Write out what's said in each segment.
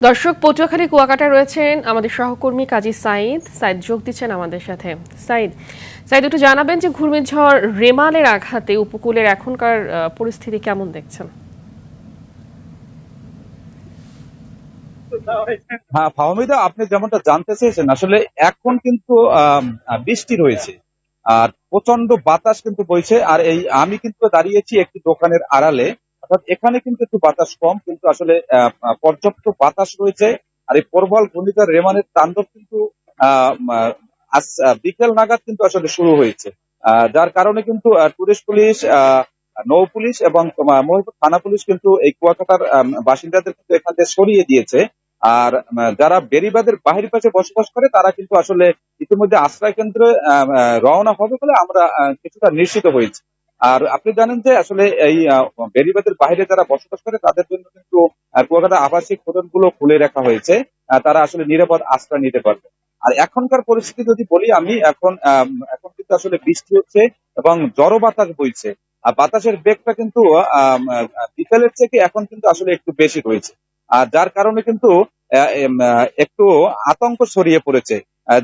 দর্শক, পটুয়াখালী কুয়াকাটা রয়েছেন আমাদের সহকর্মী কাজী সাইদ যোগ দিচ্ছেন আমাদের সাথে। সাইদ একটু জানাবেন যে ঘূর্ণিঝড় রেমালের আঘাতে উপকূলের এখনকার পরিস্থিতি কেমন দেখছেন? হ্যাঁ ফাহমিদা, আপনি যেমনটা জানতে চেয়েছেন, আসলে এখন কিন্তু বৃষ্টি রয়েছে আর প্রচন্ড বাতাস কিন্তু বইছে। আর আমি কিন্তু দাঁড়িয়েছি একটি দোকানের আড়ালে, অর্থাৎ এখানে কিন্তু একটু বাতাস কম, কিন্তু আসলে পর্যাপ্ত বাতাস রয়েছে। আর এই প্রবল ঘূর্ণিঝড় রেমানের তাণ্ডব কিন্তু আহ, আহ, আজ বিকেল নাগাদ কিন্তু আসলে শুরু হয়েছে। যার কারণে কিন্তু টুরিস্ট পুলিশ, নৌ পুলিশ এবং মহিপুর থানা পুলিশ কিন্তু এই কুয়াকাটার বাসিন্দাদের কিন্তু এখান থেকে সরিয়ে দিয়েছে। আর যারা বেড়িবাঁধের বাহির পাশে বসবাস করে তারা কিন্তু আসলে ইতিমধ্যে আশ্রয় কেন্দ্রে রওনা হবে বলে আমরা কিছুটা নিশ্চিত হয়েছি। আর আপনি জানেন যে আসলে এই বেড়িবাঁধের বাইরে যারা বসবাস করে তাদের জন্য কিন্তু কুয়াকাটা আবাসিক হোটেল গুলো খুলে রাখা হয়েছে। তারা আসলে নিরাপদ আশ্রয় নিতে পারবে। আর এখনকার পরিস্থিতি যদি বলি, আমি এখন কিন্তু আসলে বৃষ্টি হচ্ছে এবং ঝড়ো বাতাস বইছে। আর বাতাসের বেগটা কিন্তু বিকেলের থেকে এখন কিন্তু আসলে একটু বেশি হয়েছে। আর যার কারণে কিন্তু একটু আতঙ্ক ছড়িয়ে পড়েছে।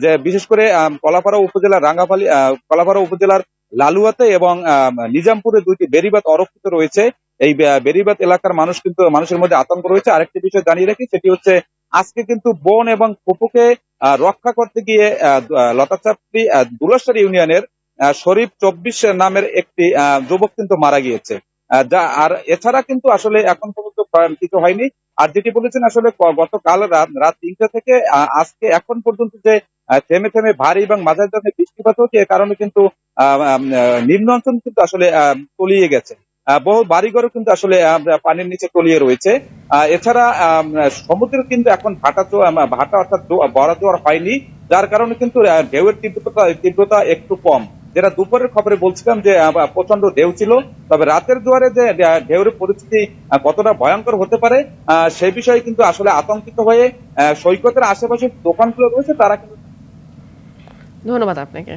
যে বিশেষ করে কলাপাড়া উপজেলার লালুয়াতে এবং নিজামপুরে দুইটি বেড়িবাঁধ অরক্ষিত রয়েছে। এই বেড়িবাঁধ এলাকার মানুষের মধ্যে আতঙ্ক রয়েছে। আরেকটি বিষয় জানিয়ে রাখি, সেটি হচ্ছে আজকে কিন্তু বন এবং ফুপুকে রক্ষা করতে গিয়ে লতাচাপড়ি দুলাশারি ইউনিয়নের শরীফ 24 নামের একটি যুবক কিন্তু মারা গিয়েছে। আর এছাড়া কিন্তু আসলে এখন পর্যন্ত কিছু হয়নি। আর যেটি বলেছেন, আসলে গতকাল রাত 3টা থেকে আজকে এখন পর্যন্ত যে থেমে থেমে ভারী এবং মাঝারি ধরনের বৃষ্টিপাত হচ্ছে, এ কারণে কিন্তু নিম্ন অঞ্চল কিন্তু আসলে তলিয়ে গেছে। বহু বাড়িঘরও কিন্তু আসলে পানির নিচে তলিয়ে রয়েছে। এছাড়া সমুদ্রের কিন্তু এখন ভাটা অর্থাৎ বড় জোয়ার হয়নি। যার কারণে কিন্তু ঢেউয়ের তীব্রতা একটু কম। যেটা দুপুরের খবরে বলছিলাম যে প্রচন্ড ঢেউ ছিল, তবে রাতের জোয়ারে যে ঢেউয়ের পরিস্থিতি কতটা ভয়ঙ্কর হতে পারে সেই বিষয়ে কিন্তু আসলে আতঙ্কিত হয়ে সৈকতের আশেপাশে দোকানগুলো রয়েছে তারা কিন্তু। ধন্যবাদ আপনাকে।